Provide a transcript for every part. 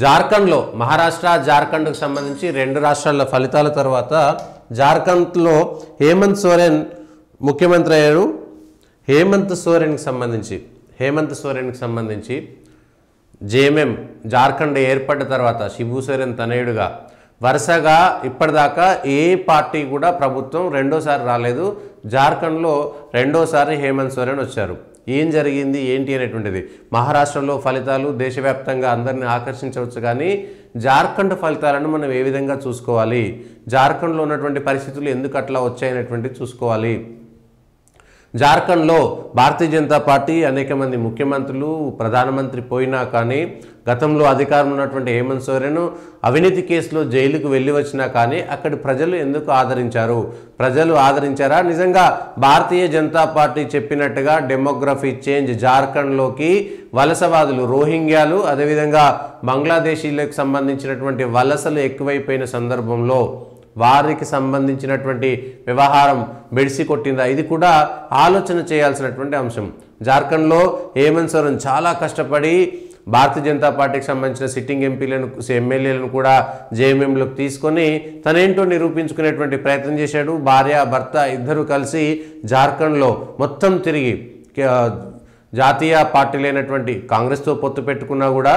జార్ఖండ్లో మహారాష్ట్ర జార్ఖండ్కు సంబంధించి రెండు రాష్ట్రాల ఫలితాల తర్వాత జార్ఖండ్లో హేమంత్ సోరెన్ ముఖ్యమంత్రి అయ్యారు. హేమంత్ సోరెన్కి సంబంధించి జేఎంఎం జార్ఖండ్ ఏర్పడ్డ తర్వాత శిబు సోరెన్ తనయుడుగా వరుసగా ఇప్పటిదాకా ఏ పార్టీ కూడా ప్రభుత్వం రెండోసారి రాలేదు. జార్ఖండ్లో రెండోసారి హేమంత్ సోరెన్ వచ్చారు. ఏం జరిగింది ఏంటి అనేటువంటిది మహారాష్ట్రలో ఫలితాలు దేశవ్యాప్తంగా అందరిని ఆకర్షించవచ్చు, కానీ జార్ఖండ్ ఫలితాలను మనం ఏ విధంగా చూసుకోవాలి, జార్ఖండ్లో ఉన్నటువంటి పరిస్థితులు ఎందుకు అట్లా వచ్చాయనేటువంటిది చూసుకోవాలి. జార్ఖండ్లో భారతీయ జనతా పార్టీ అనేక మంది ముఖ్యమంత్రులు ప్రధానమంత్రి పోయినా కానీ గతంలో అధికారంలో ఉన్నటువంటి హేమంత్ సోరెన్ అవినీతి కేసులో జైలుకు వెళ్ళి వచ్చినా కానీ అక్కడి ప్రజలు ఎందుకు ఆదరించారు, ప్రజలు ఆదరించారా? నిజంగా భారతీయ జనతా పార్టీ చెప్పినట్టుగా డెమోగ్రఫీ చేంజ్, జార్ఖండ్లోకి వలసవాదులు రోహింగ్యాలు అదేవిధంగా బంగ్లాదేశీలకు సంబంధించినటువంటి వలసలు ఎక్కువైపోయిన సందర్భంలో వారికి సంబంధించినటువంటి వ్యవహారం బెడిసి కొట్టిందా? ఇది కూడా ఆలోచన చేయాల్సినటువంటి అంశం. జార్ఖండ్లో హేమంత్ సోరెన్ చాలా కష్టపడి భారతీయ జనతా పార్టీకి సంబంధించిన సిట్టింగ్ ఎమ్మెల్యేలను కూడా జేఎంఎంలోకి తీసుకొని తనేంటో నిరూపించుకునేటువంటి ప్రయత్నం చేశాడు. భార్య భర్త ఇద్దరు కలిసి జార్ఖండ్లో మొత్తం తిరిగి జాతీయ పార్టీలైనటువంటి కాంగ్రెస్తో పొత్తు పెట్టుకున్నా కూడా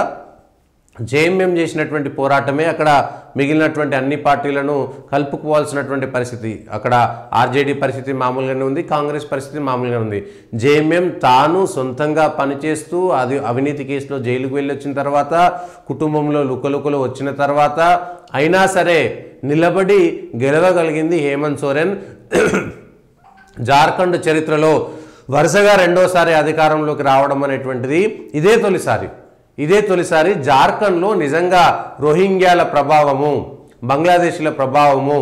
జేఎంఎం చేసినటువంటి పోరాటమే అక్కడ మిగిలినటువంటి అన్ని పార్టీలను కలుపుకోవాల్సినటువంటి పరిస్థితి. అక్కడ ఆర్జేడీ పరిస్థితి మామూలుగానే ఉంది, కాంగ్రెస్ పరిస్థితి మామూలుగానే ఉంది. జేఎంఎం తాను సొంతంగా పనిచేస్తూ అవినీతి కేసులో జైలుకు వెళ్ళి వచ్చిన తర్వాత కుటుంబంలో లుకలుకలు వచ్చిన తర్వాత అయినా సరే నిలబడి గెలవగలిగింది హేమంత్ సోరెన్. జార్ఖండ్ చరిత్రలో వరుసగా రెండోసారి అధికారంలోకి రావడం అనేటువంటిది ఇదే తొలిసారి జార్ఖండ్లో నిజంగా రోహింగ్యాల ప్రభావము, బంగ్లాదేశీల ప్రభావము,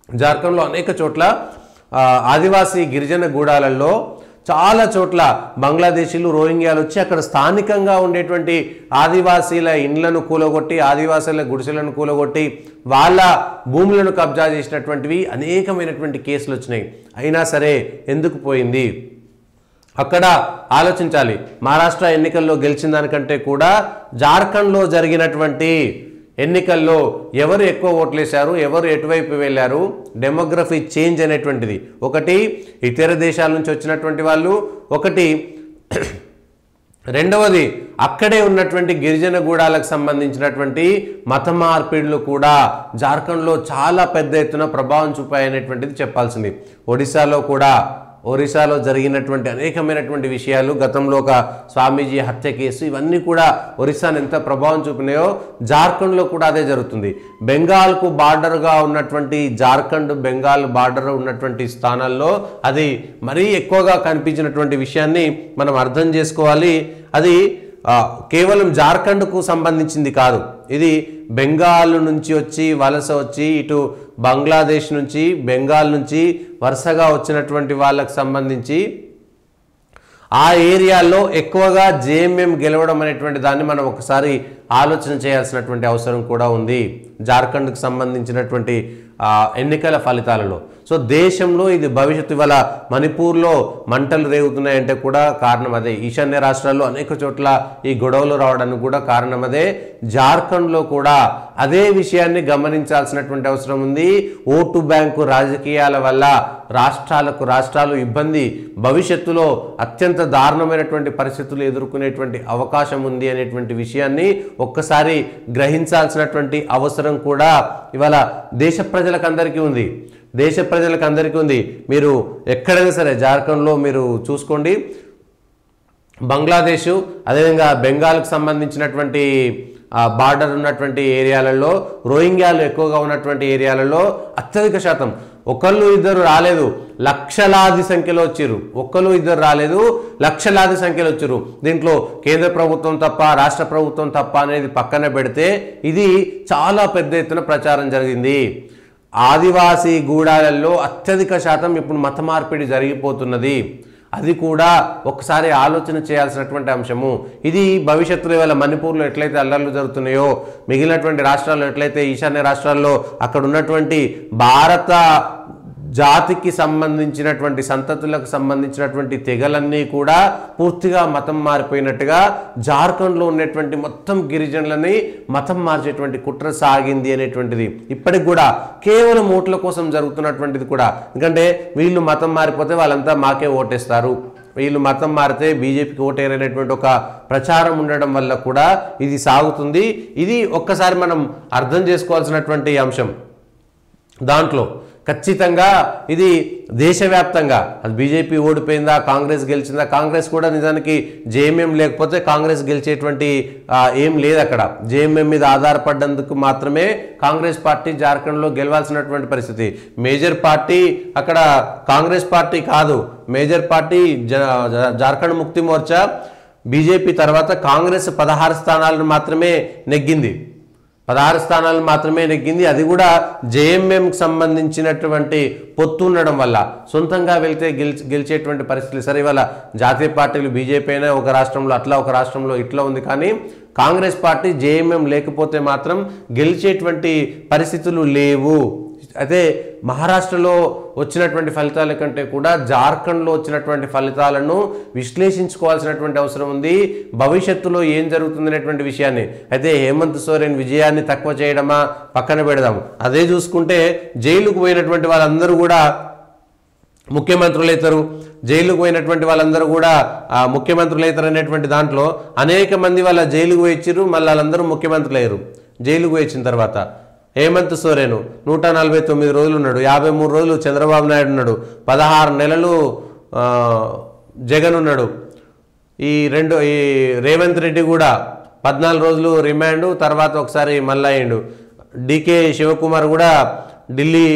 జార్ఖండ్లో అనేక చోట్ల ఆదివాసీ గిరిజన గూడాలలో చాలా చోట్ల బంగ్లాదేశీలు రోహింగ్యాలు వచ్చి అక్కడ స్థానికంగా ఉండేటువంటి ఆదివాసీల ఇండ్లను కూలగొట్టి ఆదివాసీల గుడిసెలను కూలగొట్టి వాళ్ళ భూములను కబ్జా చేసినటువంటివి అనేకమైనటువంటి కేసులు వచ్చినాయి. అయినా సరే ఎందుకు పోయింది? అక్కడ ఆలోచించాలి. మహారాష్ట్ర ఎన్నికల్లో గెలిచిన దానికంటే కూడా జార్ఖండ్లో జరిగినటువంటి ఎన్నికల్లో ఎవరు ఎక్కువ ఓట్లేశారు, ఎవరు ఎటువైపు వెళ్ళారు, డెమోగ్రఫీ చేంజ్ అనేటువంటిది ఒకటి, ఇతర దేశాల నుంచి వచ్చినటువంటి వాళ్ళు ఒకటి, రెండవది అక్కడే ఉన్నటువంటి గిరిజన గూడాలకు సంబంధించినటువంటి మత మార్పిడులు కూడా జార్ఖండ్లో చాలా పెద్ద ఎత్తున ప్రభావం చూపాయనేటువంటిది చెప్పాల్సింది. ఒరిస్సాలో జరిగినటువంటి అనేకమైనటువంటి విషయాలు, గతంలో ఒక స్వామీజీ హత్య కేసు, ఇవన్నీ కూడా ఒరిస్సాను ఎంత ప్రభావం చూపినాయో జార్ఖండ్లో కూడా అదే జరుగుతుంది. బెంగాల్కు బార్డర్గా ఉన్నటువంటి జార్ఖండ్ బెంగాల్ బార్డర్ ఉన్నటువంటి స్థానాల్లో అది మరీ ఎక్కువగా కనిపించినటువంటి విషయాన్ని మనం అర్థం చేసుకోవాలి. అది కేవలం జార్ఖండ్కు సంబంధించింది కాదు, ఇది బెంగాల్ నుంచి వచ్చి వలస వచ్చి ఇటు బంగ్లాదేశ్ నుంచి బెంగాల్ నుంచి వరుసగా వచ్చినటువంటి వాళ్ళకు సంబంధించి ఆ ఏరియాల్లో ఎక్కువగా జేఎంఎం గెలవడం అనేటువంటి దాన్ని మనం ఒకసారి ఆలోచన చేయాల్సినటువంటి అవసరం కూడా ఉంది జార్ఖండ్కు సంబంధించినటువంటి ఎన్నికల ఫలితాలలో. సో దేశంలో ఇది భవిష్యత్తు, ఇవాళ మణిపూర్లో మంటలు రేగుతున్నాయంటే కూడా కారణం అదే. ఈశాన్య రాష్ట్రాల్లో అనేక చోట్ల ఈ గొడవలు రావడానికి కూడా కారణం అదే. జార్ఖండ్లో కూడా అదే విషయాన్ని గమనించాల్సినటువంటి అవసరం ఉంది. ఓటు బ్యాంకు రాజకీయాల వల్ల రాష్ట్రాలు ఇబ్బంది, భవిష్యత్తులో అత్యంత దారుణమైనటువంటి పరిస్థితులు ఎదుర్కొనేటువంటి అవకాశం ఉంది అనేటువంటి విషయాన్ని ఒక్కసారి గ్రహించాల్సినటువంటి అవసరం కూడా ఇవాళ దేశ ప్రజలకందరికీ ఉంది. మీరు ఎక్కడైనా సరే జార్ఖండ్లో మీరు చూసుకోండి, బంగ్లాదేశ్ అదేవిధంగా బెంగాల్కు సంబంధించినటువంటి బార్డర్ ఉన్నటువంటి ఏరియాలలో, రోహింగ్యాలు ఎక్కువగా ఉన్నటువంటి ఏరియాలలో అత్యధిక శాతం ఒకళ్ళు ఇద్దరు రాలేదు, లక్షలాది సంఖ్యలో వచ్చారు. ఒక్కరు ఇద్దరు రాలేదు, లక్షలాది సంఖ్యలో వచ్చారు. దీంట్లో కేంద్ర ప్రభుత్వం తప్ప రాష్ట్ర ప్రభుత్వం తప్ప అనేది పక్కన పెడితే ఇది చాలా పెద్ద ఎత్తున ప్రచారం జరిగింది. ఆదివాసీ గూడాలలో అత్యధిక శాతం ఇప్పుడు మత మార్పిడి జరిగిపోతున్నది. అది కూడా ఒకసారి ఆలోచన చేయాల్సినటువంటి అంశము. ఇది భవిష్యత్తులో ఇవాళ మణిపూర్లో ఎట్లయితే అల్లర్లు జరుగుతున్నాయో, మిగిలినటువంటి రాష్ట్రాల్లో ఎట్లయితే ఈశాన్య రాష్ట్రాల్లో అక్కడ ఉన్నటువంటి భారత జాతికి సంబంధించినటువంటి సంతతులకు సంబంధించినటువంటి తెగలన్నీ కూడా పూర్తిగా మతం మారిపోయినట్టుగా జార్ఖండ్లో ఉన్నటువంటి మొత్తం గిరిజనులని మతం మార్చేటువంటి కుట్ర సాగింది అనేటువంటిది ఇప్పటికి కూడా కేవలం ఓట్ల కోసం జరుగుతున్నటువంటిది కూడా. ఎందుకంటే వీళ్ళు మతం మారిపోతే వాళ్ళంతా మాకే ఓటేస్తారు, వీళ్ళు మతం మారితే బీజేపీకి ఓటేరనేటువంటి ఒక ప్రచారం ఉండడం వల్ల కూడా ఇది సాగుతుంది. ఇది ఒక్కసారి మనం అర్థం చేసుకోవాల్సినటువంటి అంశం. దాంట్లో ఖచ్చితంగా ఇది దేశవ్యాప్తంగా అది బీజేపీ ఓడిపోయిందా, కాంగ్రెస్ గెలిచిందా, కాంగ్రెస్ కూడా నిజానికి జేఎంఎం లేకపోతే కాంగ్రెస్ గెలిచేటువంటి ఏం లేదు. అక్కడ జేఎంఎం మీద ఆధారపడ్డందుకు మాత్రమే కాంగ్రెస్ పార్టీ జార్ఖండ్లో గెలవాల్సినటువంటి పరిస్థితి. మేజర్ పార్టీ అక్కడ కాంగ్రెస్ పార్టీ కాదు, మేజర్ పార్టీ జార్ఖండ్ ముక్తి మోర్చా బీజేపీ తర్వాత కాంగ్రెస్ 16 స్థానాలను మాత్రమే నెగ్గింది, 16 స్థానాలు మాత్రమే నెగ్గింది. అది కూడా జేఎంఎంకి సంబంధించినటువంటి పొత్తు ఉండడం వల్ల సొంతంగా వెళ్తే గెలిచేటువంటి పరిస్థితులు. సరే ఇవాళ జాతీయ పార్టీలు బీజేపీ అయినా ఒక రాష్ట్రంలో అట్లా, ఒక రాష్ట్రంలో ఇట్లా ఉంది. కానీ కాంగ్రెస్ పార్టీ జేఎంఎం లేకపోతే మాత్రం గెలిచేటువంటి పరిస్థితులు లేవు. అయితే మహారాష్ట్రలో వచ్చినటువంటి ఫలితాల కంటే కూడా జార్ఖండ్లో వచ్చినటువంటి ఫలితాలను విశ్లేషించుకోవాల్సినటువంటి అవసరం ఉంది, భవిష్యత్తులో ఏం జరుగుతుంది అనేటువంటి విషయాన్ని. అయితే హేమంత్ సోరెన్ విజయాన్ని తక్కువ చేయడమా పక్కన పెడదాము, అదే చూసుకుంటే జైలుకు పోయినటువంటి వాళ్ళందరూ కూడా ముఖ్యమంత్రులు అవుతారు, జైలుకు పోయినటువంటి వాళ్ళందరూ కూడా ముఖ్యమంత్రులు అవుతారు అనేటువంటి దాంట్లో అనేక మంది వాళ్ళ జైలుకు పోయిచ్చిర్రు, మళ్ళీ వాళ్ళందరూ ముఖ్యమంత్రులు అయ్యారు. జైలుకు పోయించిన తర్వాత హేమంత్ సోరెన్ 149 రోజులు ఉన్నాడు, 53 రోజులు చంద్రబాబు నాయుడు ఉన్నాడు, 16 నెలలు జగన్ ఉన్నాడు. ఈ రేవంత్ రెడ్డి కూడా 14 రోజులు రిమాండ్, తర్వాత ఒకసారి మళ్ళా అయ్యిండు. డికే శివకుమార్ కూడా ఢిల్లీ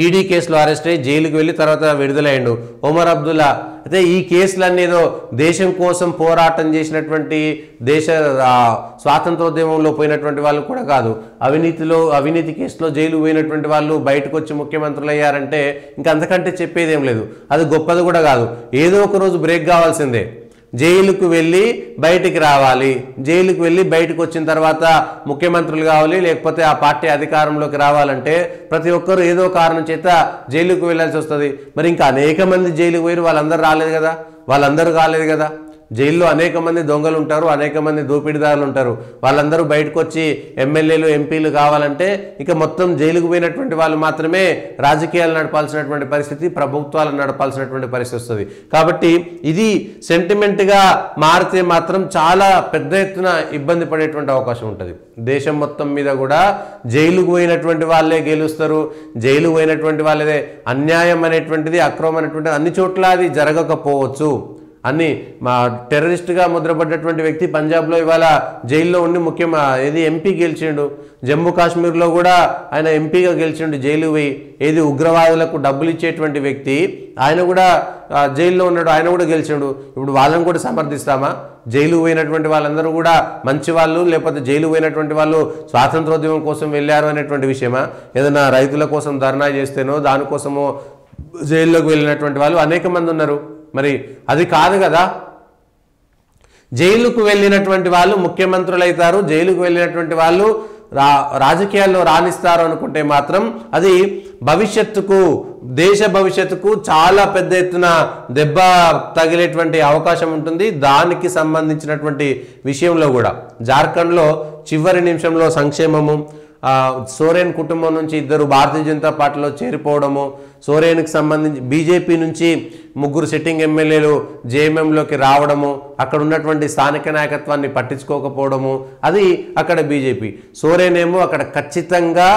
ఈడీ కేసులో అరెస్ట్ అయ్యి జైలుకి వెళ్ళి తర్వాత విడుదలయ్యిండు. ఒమర్ అబ్దుల్లా అయితే ఈ కేసులన్నీ ఏదో దేశం కోసం పోరాటం చేసినటువంటి దేశ స్వాతంత్రోద్యమంలో పోయినటువంటి వాళ్ళు కూడా కాదు, అవినీతి కేసులో జైలు పోయినటువంటి వాళ్ళు బయటకు వచ్చి ముఖ్యమంత్రులు అయ్యారంటే ఇంకా అంతకంటే చెప్పేది ఏం లేదు. అది గొప్పది కూడా కాదు, ఏదో ఒక రోజు బ్రేక్ కావాల్సిందే. జైలుకు వెళ్ళి బయటికి రావాలి, జైలుకు వెళ్ళి బయటకు వచ్చిన తర్వాత ముఖ్యమంత్రులు కావాలి, లేకపోతే ఆ పార్టీ అధికారంలోకి రావాలంటే ప్రతి ఒక్కరు ఏదో కారణం చేత జైలుకు వెళ్ళాల్సి వస్తుంది. మరి ఇంకా అనేక మంది జైలుకు పోయి వాళ్ళందరూ రాలేదు కదా, వాళ్ళందరూ కాలేదు కదా. జైల్లో అనేక మంది దొంగలు ఉంటారు, అనేక మంది దోపిడీదారులు ఉంటారు. వాళ్ళందరూ బయటకు వచ్చి ఎమ్మెల్యేలు ఎంపీలు కావాలంటే ఇక మొత్తం జైలుకు పోయినటువంటి వాళ్ళు మాత్రమే రాజకీయాలు నడపాల్సినటువంటి పరిస్థితి, ప్రభుత్వాలను నడపాల్సినటువంటి పరిస్థితి వస్తుంది. కాబట్టి ఇది సెంటిమెంట్గా మారితే మాత్రం చాలా పెద్ద ఎత్తున ఇబ్బంది పడేటువంటి అవకాశం ఉంటుంది. దేశం మొత్తం మీద కూడా జైలుకు పోయినటువంటి వాళ్ళే గెలుస్తారు, జైలు పోయినటువంటి వాళ్ళదే అన్యాయం అనేటువంటిది, అక్రమం అనేటువంటిది అన్ని చోట్ల అది జరగకపోవచ్చు. అన్ని టెర్రరిస్ట్గా ముద్రపడ్డటువంటి వ్యక్తి పంజాబ్లో ఇవాళ జైల్లో ఉండి ఎంపీ గెలిచిండు. జమ్మూ కాశ్మీర్లో కూడా ఆయన ఎంపీగా గెలిచిండు జైలు పోయి. ఏది ఉగ్రవాదులకు డబ్బులు ఇచ్చేటువంటి వ్యక్తి ఆయన కూడా జైల్లో ఉన్నాడు, ఆయన కూడా గెలిచిండు. ఇప్పుడు వాళ్ళని కూడా సమర్థిస్తామా? జైలు పోయినటువంటి వాళ్ళందరూ కూడా మంచి వాళ్ళు, లేకపోతే జైలు పోయినటువంటి వాళ్ళు స్వాతంత్రోద్యమం కోసం వెళ్ళారు అనేటువంటి విషయమా? ఏదైనా రైతుల కోసం ధర్నా చేస్తేనో దానికోసమో జైల్లోకి వెళ్ళినటువంటి వాళ్ళు అనేక మంది ఉన్నారు. మరి అది కాదు కదా. జైలుకు వెళ్ళినటువంటి వాళ్ళు ముఖ్యమంత్రులు అవుతారు, జైలుకు వెళ్ళినటువంటి వాళ్ళు రాజకీయాల్లో రాణిస్తారు అనుకుంటే మాత్రం అది భవిష్యత్తుకు, దేశ భవిష్యత్తుకు చాలా పెద్ద ఎత్తున దెబ్బ తగిలేటువంటి అవకాశం ఉంటుంది. దానికి సంబంధించినటువంటి విషయంలో కూడా జార్ఖండ్లో చివరి నిమిషంలో సంక్షేమము, సోరెన్ కుటుంబం నుంచి 2 భారతీయ జనతా పార్టీలో చేరిపోవడము, సోరెన్కి సంబంధించి బీజేపీ నుంచి 3 సిట్టింగ్ ఎమ్మెల్యేలు జేఎంఎంలోకి రావడము, అక్కడ ఉన్నటువంటి స్థానిక నాయకత్వాన్ని పట్టించుకోకపోవడము, అది అక్కడ బీజేపీ. సోరెన్ ఏమో అక్కడ ఖచ్చితంగా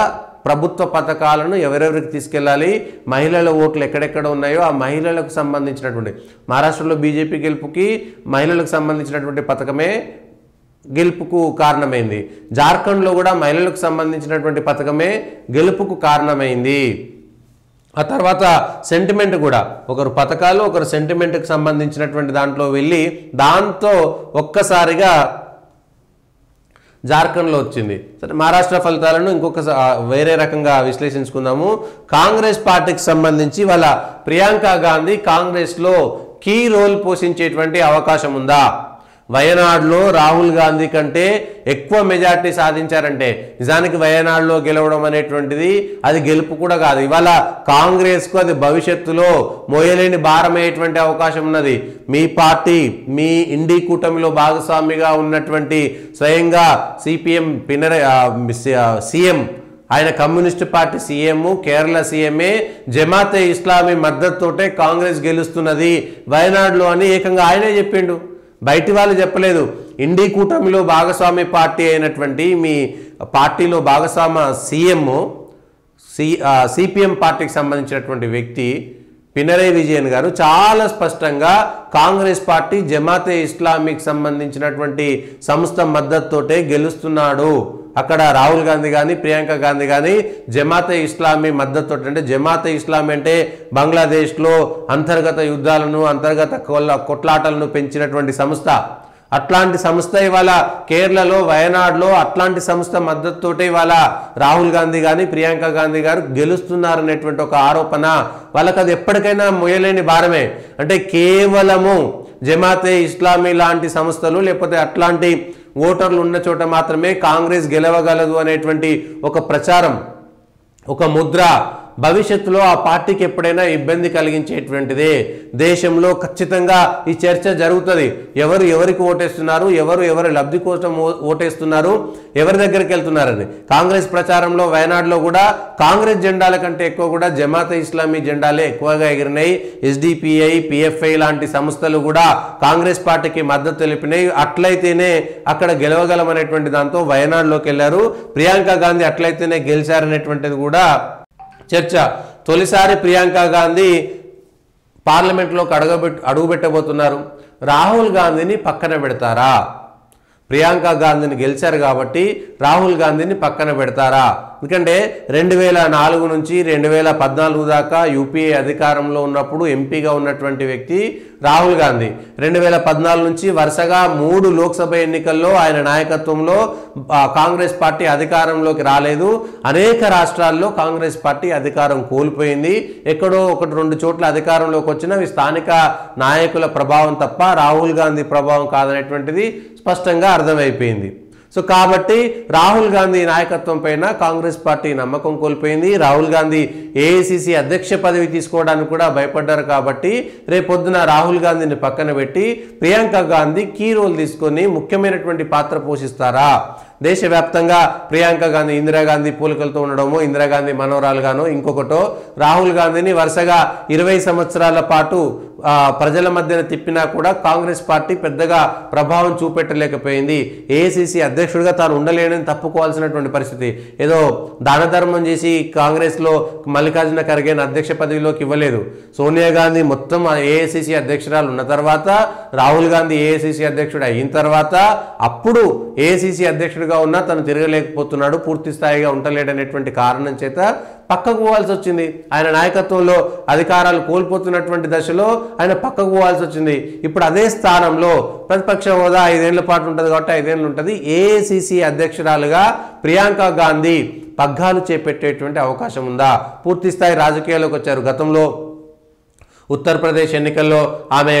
ప్రభుత్వ పథకాలను ఎవరెవరికి తీసుకెళ్ళాలి, మహిళల ఓట్లు ఎక్కడెక్కడ ఉన్నాయో ఆ మహిళలకు సంబంధించినటువంటి, మహారాష్ట్రలో బీజేపీ గెలుపుకి మహిళలకు సంబంధించినటువంటి పథకమే గెలుపుకు కారణమైంది. జార్ఖండ్లో కూడా మహిళలకు సంబంధించినటువంటి పథకమే గెలుపుకు కారణమైంది. ఆ తర్వాత సెంటిమెంట్ కూడా, ఒకరు పథకాలు ఒకరు సెంటిమెంట్కి సంబంధించినటువంటి దాంట్లో వెళ్ళి దాంతో ఒక్కసారిగా జార్ఖండ్లో వచ్చింది. సరే, మహారాష్ట్ర ఫలితాలను ఇంకొక వేరే రకంగా విశ్లేషించుకుందాము. కాంగ్రెస్ పార్టీకి సంబంధించి వాళ్ళ ప్రియాంక గాంధీ కాంగ్రెస్లో కీ రోల్ పోషించేటువంటి అవకాశం ఉందా? వయనాడులో రాహుల్ గాంధీ కంటే ఎక్కువ మెజార్టీ సాధించారంటే నిజానికి వయనాడులో గెలవడం అనేటువంటిది అది గెలుపు కూడా కాదు. ఇవాళ కాంగ్రెస్కు అది భవిష్యత్తులో మోయలేని భారమయ్యేటువంటి అవకాశం ఉన్నది. మీ పార్టీ మీ ఇండి కూటమిలో భాగస్వామిగా ఉన్నటువంటి స్వయంగా సిపిఎం సీఎం ఆయన కమ్యూనిస్ట్ పార్టీ సీఎం కేరళ సీఎంఏ జమాతే ఇస్లామీ మద్దతుతోటే కాంగ్రెస్ గెలుస్తున్నది వయనాడులో అని ఏకంగా ఆయనే చెప్పిండు, బయటి వాళ్ళు చెప్పలేదు. ఇండి కూటమిలో భాగస్వామి పార్టీ అయినటువంటి మీ పార్టీలో భాగస్వామ సీఎం సిపిఎం పార్టీకి సంబంధించినటువంటి వ్యక్తి పినరయి విజయన్ గారు చాలా స్పష్టంగా కాంగ్రెస్ పార్టీ జమాతే ఇస్లామీకి సంబంధించినటువంటి సంస్థ మద్దతుతోటే గెలుస్తున్నాడు. అక్కడ రాహుల్ గాంధీ కానీ ప్రియాంక గాంధీ కానీ జమాతే ఇస్లామీ మద్దతు, అంటే జమాతే ఇస్లామీ అంటే బంగ్లాదేశ్లో అంతర్గత యుద్ధాలను అంతర్గత కొట్లాటలను పెంచినటువంటి సంస్థ. అట్లాంటి సంస్థ ఇవాళ కేరళలో వయనాడులో అట్లాంటి సంస్థ మద్దతుతోటే ఇవాళ రాహుల్ గాంధీ కానీ ప్రియాంక గాంధీ గారు గెలుస్తున్నారనేటువంటి ఒక ఆరోపణ వాళ్ళకి అది ఎప్పటికైనా మొయ్యలేని భారమే. అంటే కేవలము జమాతే ఇస్లామీ లాంటి సంస్థలు లేకపోతే అట్లాంటి ఓటర్లు ఉన్న చోట మాత్రమే కాంగ్రెస్ గెలవగలదు అనేటువంటి ఒక ప్రచారం, ఒక ముద్ర భవిష్యత్తులో ఆ పార్టీకి ఎప్పుడైనా ఇబ్బంది కలిగించేటువంటిదే. దేశంలో ఖచ్చితంగా ఈ చర్చ జరుగుతుంది. ఎవరికి ఓటేస్తున్నారు, ఎవరు లబ్ధి కోసం ఓటేస్తున్నారు, ఎవరి దగ్గరికి వెళ్తున్నారని. కాంగ్రెస్ ప్రచారంలో వయనాడులో కూడా కాంగ్రెస్ జెండాల కంటే ఎక్కువ కూడా జమాతే ఇస్లామీ జెండాలే ఎక్కువగా ఎగిరినాయి. ఎస్డిపిఐ పిఎఫ్ఐ లాంటి సంస్థలు కూడా కాంగ్రెస్ పార్టీకి మద్దతు తెలిపినాయి. అట్లయితేనే అక్కడ గెలవగలమనేటువంటి దాంతో వయనాడులోకి వెళ్ళారు. ప్రియాంక గాంధీ అట్లయితేనే గెలిచారనేటువంటిది కూడా చర్చ. తొలిసారి ప్రియాంక గాంధీ పార్లమెంట్లోకి అడుగుపెట్టబోతున్నారు. రాహుల్ గాంధీని పక్కన పెడతారా? ప్రియాంక గాంధీని గెలిచారు కాబట్టి రాహుల్ గాంధీని పక్కన పెడతారా? ఎందుకంటే 2004 నుంచి 2014 దాకా యూపీఏ అధికారంలో ఉన్నప్పుడు ఎంపీగా ఉన్నటువంటి వ్యక్తి రాహుల్ గాంధీ. 2014 నుంచి వరుసగా 3 లోక్సభ ఎన్నికల్లో ఆయన నాయకత్వంలో కాంగ్రెస్ పార్టీ అధికారంలోకి రాలేదు. అనేక రాష్ట్రాల్లో కాంగ్రెస్ పార్టీ అధికారం కోల్పోయింది. ఎక్కడో 1-2 చోట్ల అధికారంలోకి వచ్చినవి స్థానిక నాయకుల ప్రభావం తప్ప రాహుల్ గాంధీ ప్రభావం కాదనేటువంటిది స్పష్టంగా అర్థమైపోయింది. సో కాబట్టి రాహుల్ గాంధీ నాయకత్వం పైన కాంగ్రెస్ పార్టీ నమ్మకం కోల్పోయింది. రాహుల్ గాంధీ ఏఐసిసి అధ్యక్ష పదవి తీసుకోవడానికి కూడా భయపడ్డారు. కాబట్టి రేపొద్దున రాహుల్ గాంధీని పక్కన పెట్టి ప్రియాంక గాంధీ కీ రోల్ తీసుకొని ముఖ్యమైనటువంటి పాత్ర పోషిస్తారా? దేశవ్యాప్తంగా ప్రియాంక గాంధీ ఇందిరాగాంధీ పోలికలతో ఉండడమో, ఇందిరాగాంధీ మనోరాలుగానో ఇంకొకటో, రాహుల్ గాంధీని వరుసగా 20 సంవత్సరాల పాటు ప్రజల మధ్యన తిప్పినా కూడా కాంగ్రెస్ పార్టీ పెద్దగా ప్రభావం చూపెట్టలేకపోయింది. ఏఐసిసి అధ్యక్షుడిగా తాను ఉండలేనని తప్పుకోవాల్సినటువంటి పరిస్థితి. ఏదో దాన ధర్మం చేసి కాంగ్రెస్లో మల్లికార్జున ఖర్గేని అధ్యక్ష పదవిలోకి ఇవ్వలేదు. సోనియా గాంధీ మొత్తం ఏఐసిసి అధ్యక్షురాలు ఉన్న తర్వాత, రాహుల్ గాంధీ ఏఐసిసి అధ్యక్షుడు అయిన తర్వాత, అప్పుడు ఏఐసిసి అధ్యక్షుడిగా ఉన్నా తను తిరగలేకపోతున్నాడు, పూర్తి స్థాయిగా ఉండలేడనేటువంటి కారణం చేత పక్కకు పోవాల్సి వచ్చింది. ఆయన నాయకత్వంలో అధికారాలు కోల్పోతున్నటువంటి దశలో ఆయన పక్కకు పోవాల్సి వచ్చింది. ఇప్పుడు అదే స్థానంలో ప్రతిపక్ష హోదా 5 ఏళ్ల పాటు ఉంటుంది కాబట్టి 5 ఏళ్ళు ఉంటుంది. ఏఐసిసి అధ్యక్షురాలుగా ప్రియాంక గాంధీ పగ్గాలు చేపట్టేటువంటి అవకాశం ఉందా? పూర్తి స్థాయి రాజకీయాల్లోకి వచ్చారు. గతంలో ఉత్తరప్రదేశ్ ఎన్నికల్లో ఆమె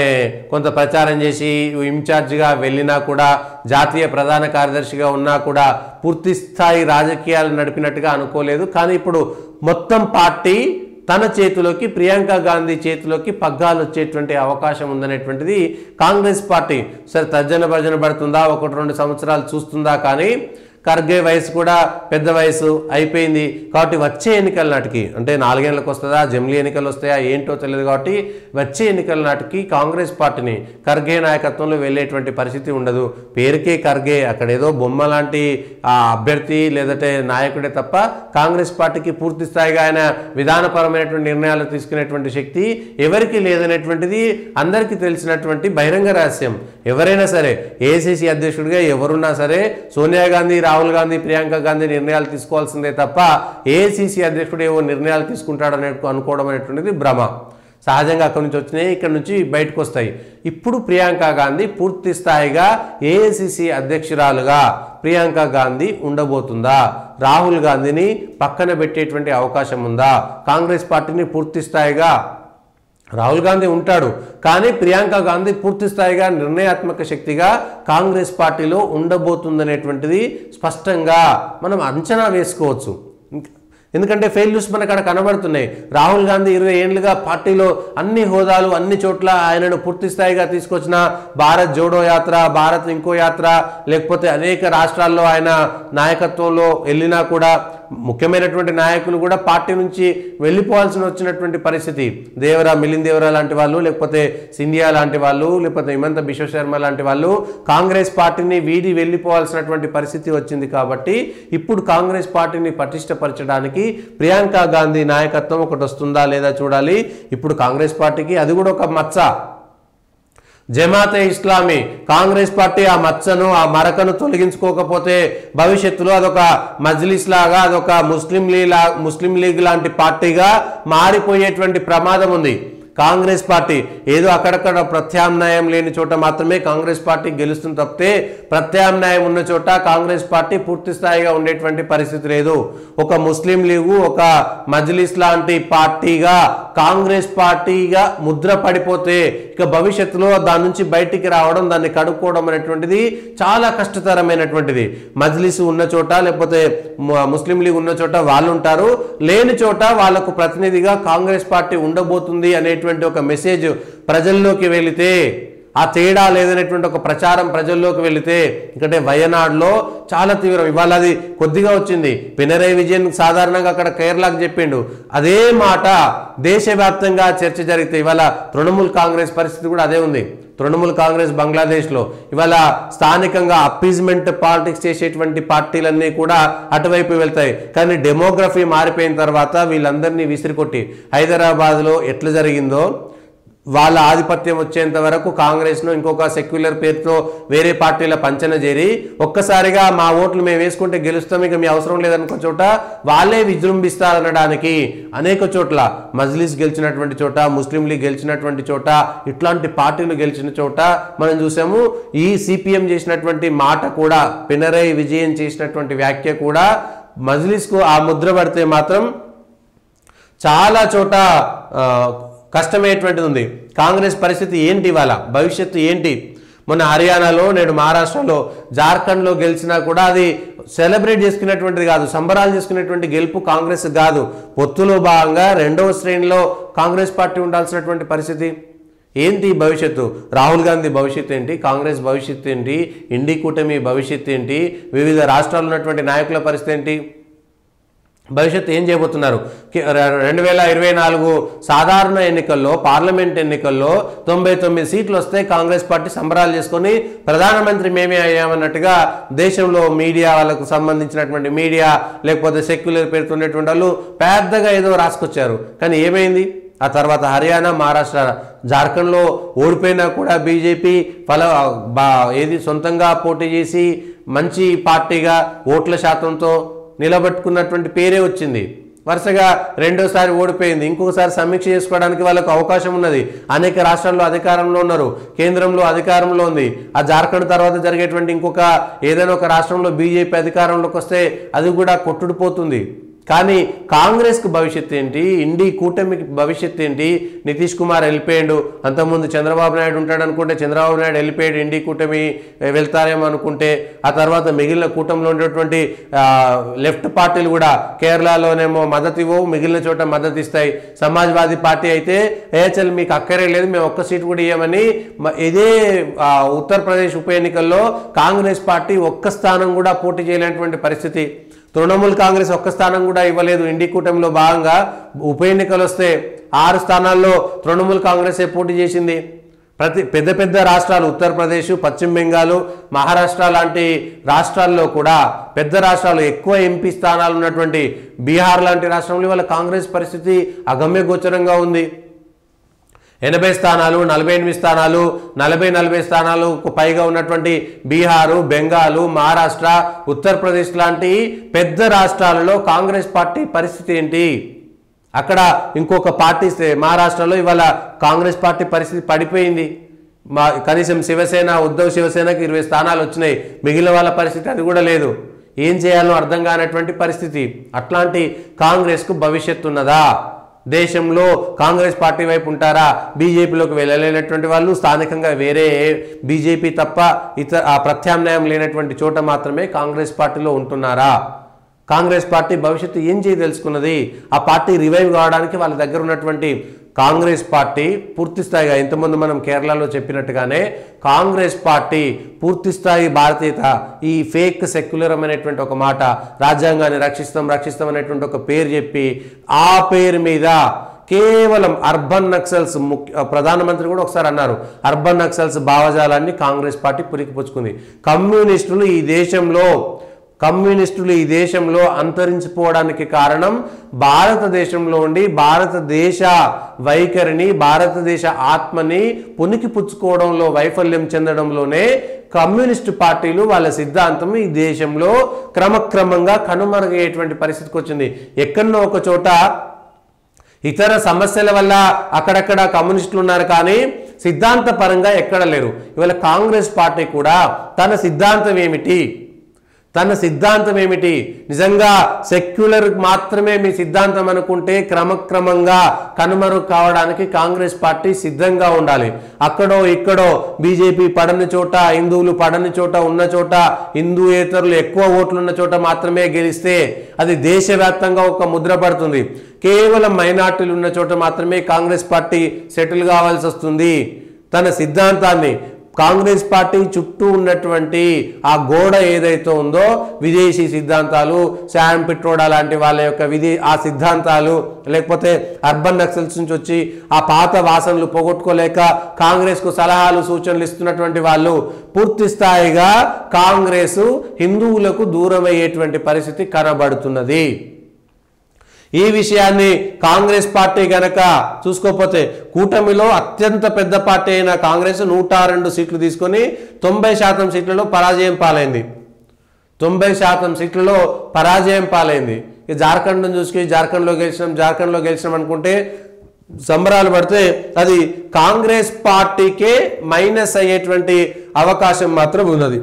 కొంత ప్రచారం చేసి ఇన్ఛార్జిగా వెళ్ళినా కూడా, జాతీయ ప్రధాన కార్యదర్శిగా ఉన్నా కూడా పూర్తి స్థాయి రాజకీయాలు నడిపినట్టుగా అనుకోలేదు. కానీ ఇప్పుడు మొత్తం పార్టీ తన చేతిలోకి, ప్రియాంక గాంధీ చేతిలోకి పగ్గాలు వచ్చేటువంటి అవకాశం ఉందనేటువంటిది కాంగ్రెస్ పార్టీ సరే తర్జన భర్జన పడుతుందా, 1-2 సంవత్సరాలు చూస్తుందా. కానీ ఖర్గే వయసు కూడా పెద్ద వయసు అయిపోయింది కాబట్టి వచ్చే ఎన్నికల నాటికి, అంటే 4 ఏళ్ళకి వస్తుందా, జమిలీ ఎన్నికలు వస్తాయా ఏంటో తెలియదు. కాబట్టి వచ్చే ఎన్నికల నాటికి కాంగ్రెస్ పార్టీని ఖర్గే నాయకత్వంలో వెళ్ళేటువంటి పరిస్థితి ఉండదు. పేరుకే ఖర్గే, అక్కడ ఏదో బొమ్మ లాంటి అభ్యర్థి లేదంటే నాయకుడే తప్ప కాంగ్రెస్ పార్టీకి పూర్తి స్థాయిగా ఆయన విధానపరమైనటువంటి నిర్ణయాలు తీసుకునేటువంటి శక్తి ఎవరికి లేదనేటువంటిది అందరికీ తెలిసినటువంటి బహిరంగ రహస్యం. ఎవరైనా సరే ఏఐసిసి అధ్యక్షుడిగా ఎవరున్నా సరే సోనియా గాంధీ, రాహుల్ గాంధీ, ప్రియాంక గాంధీ నిర్ణయాలు తీసుకోవాల్సిందే తప్ప ఏఐసిసి అధ్యక్షుడు ఏవో నిర్ణయాలు తీసుకుంటాడనే అనుకోవడం అనేటువంటిది భ్రమ. సహజంగా అక్కడి నుంచి వచ్చినాయి, ఇక్కడ నుంచి బయటకు వస్తాయి. ఇప్పుడు ప్రియాంక గాంధీ పూర్తి స్థాయిగా ఏఐసిసి అధ్యక్షురాలుగా ప్రియాంక గాంధీ ఉండబోతుందా? రాహుల్ గాంధీని పక్కన పెట్టేటువంటి అవకాశం ఉందా? కాంగ్రెస్ పార్టీని పూర్తి స్థాయిగా రాహుల్ గాంధీ ఉంటాడు, కానీ ప్రియాంక గాంధీ పూర్తి స్థాయిగా నిర్ణయాత్మక శక్తిగా కాంగ్రెస్ పార్టీలో ఉండబోతుందనేటువంటిది స్పష్టంగా మనం అంచనా వేసుకోవచ్చు. ఎందుకంటే ఫెయిల్యూర్స్ మనకు అక్కడ కనబడుతున్నాయి. రాహుల్ గాంధీ 20 ఏళ్ళుగా పార్టీలో అన్ని హోదాలు అన్ని చోట్ల ఆయనను పూర్తి స్థాయిగా తీసుకొచ్చిన భారత్ జోడో యాత్ర, భారత్ ఇంకో యాత్ర, లేకపోతే అనేక రాష్ట్రాల్లో ఆయన నాయకత్వంలో వెళ్ళినా కూడా ముఖ్యమైనటువంటి నాయకులు కూడా పార్టీ నుంచి వెళ్ళిపోవాల్సి వచ్చినటువంటి పరిస్థితి. మిలింద్ దేవరా లాంటి వాళ్ళు, లేకపోతే సింధియా లాంటి వాళ్ళు, లేకపోతే హిమంత బిశ్వ శర్మ లాంటి వాళ్ళు కాంగ్రెస్ పార్టీని వీడి వెళ్ళిపోవాల్సినటువంటి పరిస్థితి వచ్చింది. కాబట్టి ఇప్పుడు కాంగ్రెస్ పార్టీని పటిష్టపరచడానికి ప్రియాంక గాంధీ నాయకత్వం ఒకటి వస్తుందా లేదా చూడాలి. ఇప్పుడు కాంగ్రెస్ పార్టీకి అది కూడా ఒక మచ్చ. జమాతే ఇస్లామీ కాంగ్రెస్ పార్టీ ఆ మచ్చను ఆ మరకను తొలగించుకోకపోతే భవిష్యత్తులో అదొక మజ్లిస్ లాగా, అదొక ముస్లిం లీగ్ లాంటి పార్టీగా మారిపోయేటువంటి ప్రమాదం ఉంది. కాంగ్రెస్ పార్టీ ఏదో అక్కడక్కడ ప్రత్యామ్నాయం లేని చోట మాత్రమే కాంగ్రెస్ పార్టీ గెలుస్తుంది తప్పితే ప్రత్యామ్నాయం ఉన్న చోట కాంగ్రెస్ పార్టీ పూర్తి స్థాయిగా ఉండేటువంటి పరిస్థితి లేదు. ఒక ముస్లిం లీగు, ఒక మజ్లిస్ లాంటి పార్టీగా కాంగ్రెస్ పార్టీగా ముద్ర పడిపోతే ఇక భవిష్యత్తులో దాని నుంచి బయటికి రావడం, దాన్ని కడుక్కోవడం అనేటువంటిది చాలా కష్టతరమైనటువంటిది. మజ్లిస్ ఉన్న చోట లేకపోతే ముస్లిం లీగ్ ఉన్న చోట వాళ్ళు ఉంటారు, లేని చోట వాళ్లకు ప్రతినిధిగా కాంగ్రెస్ పార్టీ ఉండబోతుంది అనేటువంటి ఒక మెసేజ్ ప్రజల్లోకి వెళితే, ఆ తేడా లేదనేటువంటి ఒక ప్రచారం ప్రజల్లోకి వెళితే, ఎందుకంటే వయనాడులో చాలా తీవ్రం, ఇవాళ అది కొద్దిగా వచ్చింది. పినరై విజయన్ సాధారణంగా అక్కడ కేరళకు చెప్పిండు, అదే మాట దేశవ్యాప్తంగా చర్చ జరిగితే ఇవాళ తృణమూల్ కాంగ్రెస్ పరిస్థితి కూడా అదే ఉంది. తృణమూల్ కాంగ్రెస్ బంగ్లాదేశ్లో ఇవాళ స్థానికంగా అప్పీజ్మెంట్ పాలిటిక్స్ చేసేటువంటి పార్టీలన్నీ కూడా అటువైపు వెళ్తాయి. కానీ డెమోగ్రఫీ మారిపోయిన తర్వాత వీళ్ళందరినీ విసిరికొట్టి హైదరాబాద్లో ఎట్లా జరిగిందో వాళ్ళ ఆధిపత్యం వచ్చేంత వరకు కాంగ్రెస్ను ఇంకొక సెక్యులర్ పేరుతో వేరే పార్టీల పంచన చేరి ఒక్కసారిగా మా ఓట్లు మేము వేసుకుంటే గెలుస్తాం, ఇక మీ అవసరం లేదనుకో చోట వాళ్ళే విజృంభిస్తారనడానికి అనేక చోట్ల మజ్లిస్ గెలిచినటువంటి చోట, ముస్లిం లీగ్ గెలిచినటువంటి చోట, ఇట్లాంటి పార్టీలు గెలిచిన చోట మనం చూసాము. ఈ సిపిఎం చేసినటువంటి మాట కూడా, పినరై విజయన్ చేసినటువంటి వ్యాఖ్య కూడా మజ్లిస్కు ఆ ముద్ర పడితే మాత్రం చాలా చోట కష్టమయ్యేటువంటిది ఉంది. కాంగ్రెస్ పరిస్థితి ఏంటి, ఇవాళ భవిష్యత్తు ఏంటి? మొన్న హర్యానాలో, నేడు మహారాష్ట్రలో, జార్ఖండ్లో గెలిచినా కూడా అది సెలబ్రేట్ చేసుకునేటువంటిది కాదు, సంబరాలు చేసుకునేటువంటి గెలుపు కాంగ్రెస్ కాదు. పొత్తులో భాగంగా రెండవ శ్రేణిలో కాంగ్రెస్ పార్టీ ఉండాల్సినటువంటి పరిస్థితి ఏంటి? భవిష్యత్తు రాహుల్ గాంధీ భవిష్యత్తు ఏంటి? కాంగ్రెస్ భవిష్యత్తు ఏంటి? ఇండి కూటమి భవిష్యత్తు ఏంటి? వివిధ రాష్ట్రాల్లో ఉన్నటువంటి నాయకుల పరిస్థితి ఏంటి? భవిష్యత్తు ఏం చేయబోతున్నారు? 2024 సాధారణ ఎన్నికల్లో, పార్లమెంట్ ఎన్నికల్లో 99 సీట్లు వస్తే కాంగ్రెస్ పార్టీ సంబరాలు చేసుకొని ప్రధానమంత్రి మేమే అయ్యామన్నట్టుగా దేశంలో మీడియా, వాళ్ళకు సంబంధించినటువంటి మీడియా లేకపోతే సెక్యులర్ పేరుతున్నటువంటి వాళ్ళు పెద్దగా ఏదో రాసుకొచ్చారు. కానీ ఏమైంది? ఆ తర్వాత హర్యానా, మహారాష్ట్ర, జార్ఖండ్లో ఓడిపోయినా కూడా బీజేపీ ఏది సొంతంగా పోటీ చేసి మంచి పార్టీగా ఓట్ల శాతంతో నిలబెట్టుకున్నటువంటి పేరే వచ్చింది. వరుసగా రెండోసారి ఓడిపోయింది, ఇంకొకసారి సమీక్ష చేసుకోవడానికి వాళ్ళకు అవకాశం ఉన్నది. అనేక రాష్ట్రాల్లో అధికారంలో ఉన్నారు, కేంద్రంలో అధికారంలో ఉంది. ఆ జార్ఖండ్ తర్వాత జరిగేటువంటి ఇంకొక ఏదైనా ఒక రాష్ట్రంలో బీజేపీ అధికారంలోకి వస్తే అది కూడా కొట్టుడిపోతుంది. కానీ కాంగ్రెస్కు భవిష్యత్తు ఏంటి? ఇండి కూటమికి భవిష్యత్తు ఏంటి? నితీష్ కుమార్ వెళ్ళిపోయాడు, అంతకుముందు చంద్రబాబు నాయుడు ఉంటాడు అనుకుంటే చంద్రబాబు నాయుడు వెళ్ళిపోయాడు, ఇండి కూటమి వెళ్తారేమో అనుకుంటే ఆ తర్వాత మిగిలిన కూటమిలో ఉండేటువంటి లెఫ్ట్ పార్టీలు కూడా కేరళలోనేమో మద్దతు ఇవ్వవు, మిగిలిన చోట మద్దతు ఇస్తాయి. సమాజ్వాదీ పార్టీ అయితే ఏచల్ మీకు అక్కరే లేదు, మేము ఒక్క సీటు కూడా ఇవ్వమని. ఇదే ఉత్తరప్రదేశ్ ఉప ఎన్నికల్లో కాంగ్రెస్ పార్టీ ఒక్క స్థానం కూడా పోటీ చేయలేనటువంటి పరిస్థితి. తృణమూల్ కాంగ్రెస్ ఒక్క స్థానం కూడా ఇవ్వలేదు. ఇండి కూటమిలో భాగంగా ఉప ఎన్నికలు వస్తే 6 స్థానాల్లో తృణమూల్ కాంగ్రెసే పోటీ చేసింది. పెద్ద పెద్ద రాష్ట్రాలు ఉత్తరప్రదేశ్, పశ్చిమ బెంగాల్, మహారాష్ట్ర లాంటి రాష్ట్రాల్లో కూడా, పెద్ద రాష్ట్రాలు ఎక్కువ ఎంపీ స్థానాలు ఉన్నటువంటి బీహార్ లాంటి రాష్ట్రంలో వాళ్ళ కాంగ్రెస్ పరిస్థితి అగమ్య గోచరంగా ఉంది. 80 స్థానాలు, 48 స్థానాలు, 40 స్థానాలకు పైగా ఉన్నటువంటి బీహారు, బెంగాలు, మహారాష్ట్ర, ఉత్తరప్రదేశ్ లాంటి పెద్ద రాష్ట్రాలలో కాంగ్రెస్ పార్టీ పరిస్థితి ఏంటి? అక్కడ ఇంకొక పార్టీ మహారాష్ట్రలో ఇవాళ కాంగ్రెస్ పార్టీ పరిస్థితి పడిపోయింది. కనీసం శివసేన, ఉద్ధవ్ శివసేనకి 20 స్థానాలు వచ్చినాయి, మిగిలిన వాళ్ళ పరిస్థితి అది కూడా లేదు. ఏం చేయాలో అర్థం కానటువంటి పరిస్థితి. అట్లాంటి కాంగ్రెస్కు భవిష్యత్తు ఉన్నదా? దేశంలో కాంగ్రెస్ పార్టీ వైపు ఉంటారా, బీజేపీలోకి వెళ్ళలేనటువంటి వాళ్ళు స్థానికంగా వేరే బీజేపీ తప్ప ఇతర ప్రత్యామ్నాయం లేనటువంటి చోట మాత్రమే కాంగ్రెస్ పార్టీలో ఉంటున్నారా? కాంగ్రెస్ పార్టీ భవిష్యత్తు ఏం చేయదలుచుకున్నది? ఆ పార్టీ రివైవ్ కావడానికి వాళ్ళ దగ్గర ఉన్నటువంటి కాంగ్రెస్ పార్టీ పూర్తిస్థాయిగా ఇంతకుముందు మనం కేరళలో చెప్పినట్టుగానే కాంగ్రెస్ పార్టీ పూర్తిస్థాయి భారతీయత, ఈ ఫేక్ సెక్యులరం అనేటువంటి ఒక మాట, రాజ్యాంగాన్ని రక్షిస్తాం అనేటువంటి ఒక పేరు చెప్పి ఆ పేరు మీద కేవలం అర్బన్ నక్సల్స్ ప్రధానమంత్రి కూడా ఒకసారి అన్నారు, అర్బన్ నక్సల్స్ భావజాలాన్ని కాంగ్రెస్ పార్టీ పురికిపుచ్చుకుంది. కమ్యూనిస్టులు ఈ దేశంలో అంతరించిపోవడానికి కారణం భారతదేశంలో ఉండి భారతదేశ వైఖరిని, భారతదేశ ఆత్మని పుణికిపుచ్చుకోవడంలో వైఫల్యం చెందడంలోనే కమ్యూనిస్టు పార్టీలు వాళ్ళ సిద్ధాంతం ఈ దేశంలో క్రమక్రమంగా కనుమరుగయ్యేటువంటి పరిస్థితికి వచ్చింది. ఎక్కడో ఒక చోట ఇతర సమస్యల వల్ల అక్కడక్కడ కమ్యూనిస్టులు ఉన్నారు, కానీ సిద్ధాంతపరంగా ఎక్కడ లేరు. ఇవాళ కాంగ్రెస్ పార్టీ కూడా తన సిద్ధాంతం ఏమిటి? నిజంగా సెక్యులర్ మాత్రమే మీ సిద్ధాంతం అనుకుంటే క్రమక్రమంగా కనుమరుగు కావడానికి కాంగ్రెస్ పార్టీ సిద్ధంగా ఉండాలి. అక్కడో ఇక్కడో బీజేపీ పడని చోట, హిందువులు పడని చోట, ఉన్న చోట హిందూయేతరులు ఎక్కువ ఓట్లున్న చోట మాత్రమే గెలిస్తే అది దేశవ్యాప్తంగా ఒక ముద్ర పడుతుంది. కేవలం మైనార్టీలు ఉన్న చోట మాత్రమే కాంగ్రెస్ పార్టీ సెటిల్ కావాల్సి వస్తుంది. తన సిద్ధాంతాన్ని కాంగ్రెస్ పార్టీ చుట్టూ ఉన్నటువంటి ఆ గోడ ఏదైతే ఉందో, విదేశీ సిద్ధాంతాలు, శామ్ పిట్రోడా లాంటి వాళ్ళ యొక్క ఆ సిద్ధాంతాలు, లేకపోతే అర్బన్ నక్సల్స్ నుంచి వచ్చి ఆ పాత వాసనలు పోగొట్టుకోలేక కాంగ్రెస్కు సలహాలు సూచనలు ఇస్తున్నటువంటి వాళ్ళు పూర్తి స్థాయిగా కాంగ్రెస్ హిందువులకు దూరం అయ్యేటువంటి పరిస్థితి కనబడుతున్నది. ఈ విషయాన్ని కాంగ్రెస్ పార్టీ గనక చూసుకోకపోతే, కూటమిలో అత్యంత పెద్ద పార్టీ అయిన కాంగ్రెస్ 102 సీట్లు తీసుకొని 90% సీట్లలో పరాజయం పాలైంది. 90% సీట్లలో పరాజయం పాలైంది. జార్ఖండ్ను చూసుకుని జార్ఖండ్లో గెలిచినాం అనుకుంటే సంబరాలు పడితే అది కాంగ్రెస్ పార్టీకే మైనస్ అయ్యేటువంటి అవకాశం మాత్రం ఉన్నది.